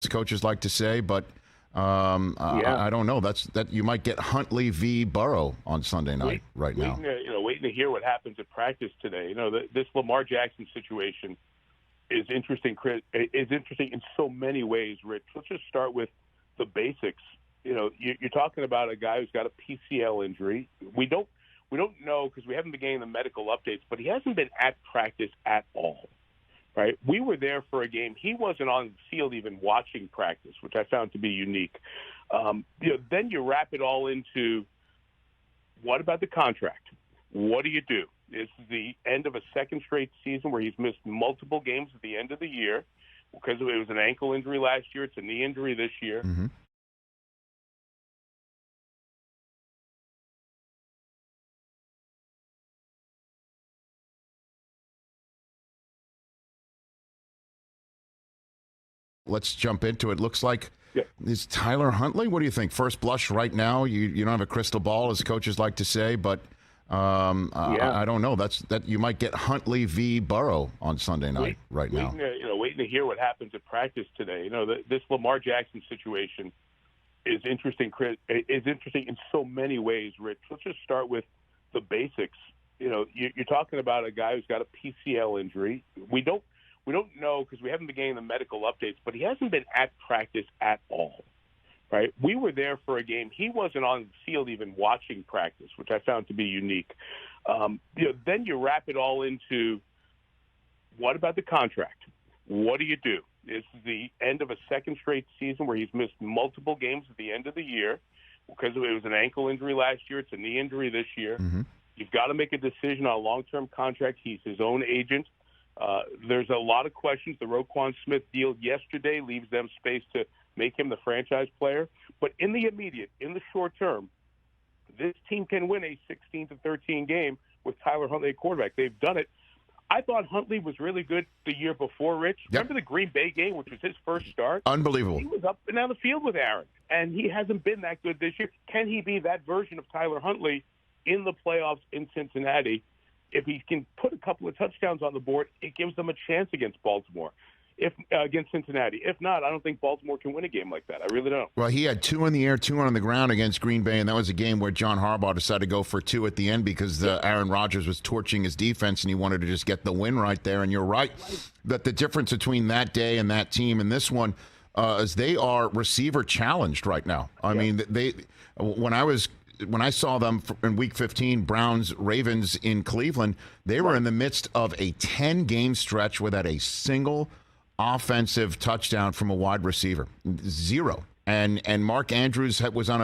coaches like to say, but I don't know. That you might get Huntley v. Burrow on Sunday night now. Waiting to hear what happens at practice today. This Lamar Jackson situation is interesting. Is interesting in so many ways, Rich. Let's just start with the basics. You're talking about a guy who's got a PCL injury. We don't know because we haven't been getting the medical updates, but he hasn't been at practice at all. Right? We were there for a game. He wasn't on the field even watching practice, which I found to be unique. Then you wrap it all into what about the contract? What do you do? This is the end of a second straight season where he's missed multiple games at the end of the year because it was an ankle injury last year. It's a knee injury this year. Mm-hmm. Let's jump into it. Looks like is Tyler Huntley. What do you think? First blush right now. You don't have a crystal ball, as coaches like to say, but I don't know. That you might get Huntley v. Burrow on Sunday night now. Waiting to hear what happens at practice today. This Lamar Jackson situation is interesting. Is interesting in so many ways, Rich. Let's just start with the basics. You're talking about a guy who's got a PCL injury. We don't know because we haven't been getting the medical updates, but he hasn't been at practice at all. Right? We were there for a game. He wasn't on the field even watching practice, which I found to be unique. Then you wrap it all into what about the contract? What do you do? This is the end of a second straight season where he's missed multiple games at the end of the year because it was an ankle injury last year. It's a knee injury this year. Mm-hmm. You've got to make a decision on a long-term contract. He's his own agent. There's a lot of questions. The Roquan Smith deal yesterday leaves them space to make him the franchise player. But in the immediate, in the short term, this team can win a 16-13 game with Tyler Huntley at quarterback. They've done it. I thought Huntley was really good the year before, Rich. Yep. Remember the Green Bay game, which was his first start? Unbelievable. He was up and down the field with Aaron, and he hasn't been that good this year. Can he be that version of Tyler Huntley in the playoffs in Cincinnati? If he can put a couple of touchdowns on the board, it gives them a chance against Baltimore, against Cincinnati. If not, I don't think Baltimore can win a game like that. I really don't. Well, he had 2 in the air, 2 on the ground against Green Bay, and that was a game where John Harbaugh decided to go for 2 at the end because Aaron Rodgers was torching his defense, and he wanted to just get the win right there. And you're right that the difference between that day and that team and this one is they are receiver challenged right now. I mean, when I saw them in Week 15, Browns-Ravens in Cleveland, they were in the midst of a 10-game stretch without a single offensive touchdown from a wide receiver, 0. And Mark Andrews was on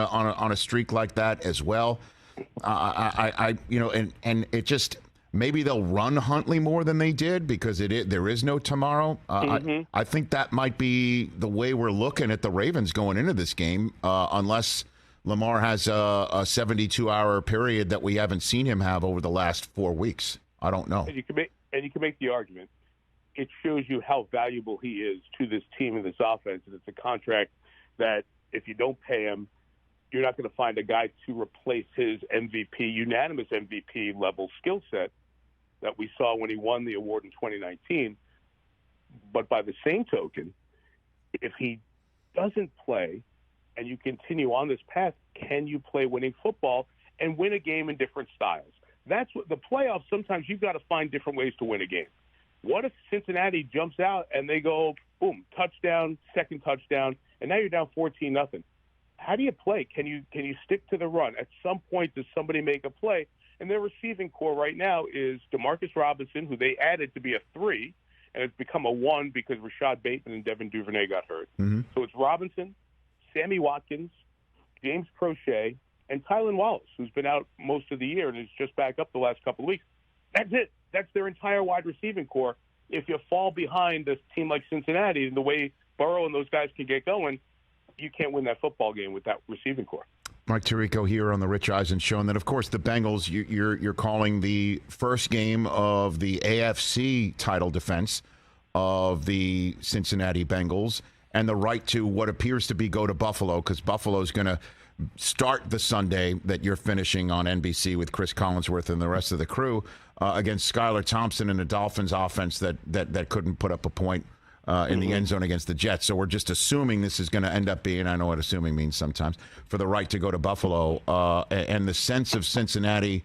a streak like that as well. And it just maybe they'll run Huntley more than they did because there is no tomorrow. I think that might be the way we're looking at the Ravens going into this game, unless Lamar has a 72-hour period that we haven't seen him have over the last 4 weeks. I don't know. And you can make the argument. It shows you how valuable he is to this team and this offense, and it's a contract that if you don't pay him, you're not going to find a guy to replace his unanimous MVP level skill set that we saw when he won the award in 2019. But by the same token, if he doesn't play and you continue on this path, can you play winning football and win a game in different styles? That's what the playoffs. Sometimes you've got to find different ways to win a game. What if Cincinnati jumps out and they go, boom, touchdown, second touchdown, and now you're down 14-0? How do you play? Can you stick to the run? At some point, does somebody make a play? And their receiving core right now is Demarcus Robinson, who they added to be a 3, and it's become a 1 because Rashad Bateman and Devin Duvernay got hurt. Mm-hmm. So it's Robinson, Sammy Watkins, James Crochet, and Tylan Wallace, who's been out most of the year and is just back up the last couple of weeks. That's it. That's their entire wide receiving core. If you fall behind a team like Cincinnati, the way Burrow and those guys can get going, you can't win that football game with that receiving core. Mike Tirico here on the Rich Eisen Show. And then, of course, the Bengals, you're calling the first game of the AFC title defense of the Cincinnati Bengals and the right to what appears to be go to Buffalo, because Buffalo's going to start the Sunday that you're finishing on NBC with Chris Collinsworth and the rest of the crew against Skylar Thompson and the Dolphins offense that couldn't put up a point in the end zone against the Jets. So we're just assuming this is going to end up being, I know what assuming means sometimes, for the right to go to Buffalo. And the sense of Cincinnati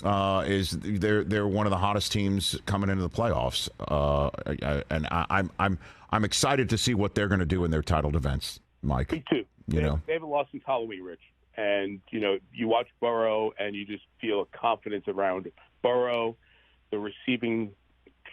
is they're one of the hottest teams coming into the playoffs. And I'm excited to see what they're going to do in their titled events, Mike. Me too. They haven't lost since Halloween, Rich. And, you watch Burrow and you just feel a confidence around Burrow, the receiving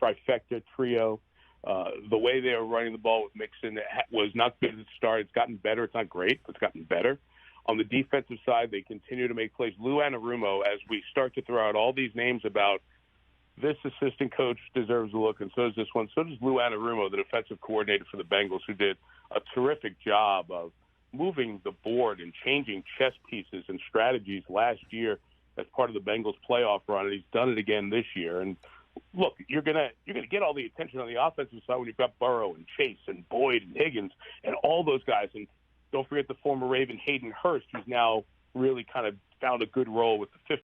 trifecta trio. The way they are running the ball with Mixon was not good at the start. It's gotten better. It's not great, but it's gotten better. On the defensive side, they continue to make plays. Lou Anarumo, as we start to throw out all these names about this assistant coach deserves a look, and so does this one. So does Lou Anarumo, the defensive coordinator for the Bengals, who did a terrific job of moving the board and changing chess pieces and strategies last year as part of the Bengals playoff run, and he's done it again this year. And look, you're gonna get all the attention on the offensive side when you've got Burrow and Chase and Boyd and Higgins and all those guys. And don't forget the former Raven Hayden Hurst, who's now really kind of found a good role with the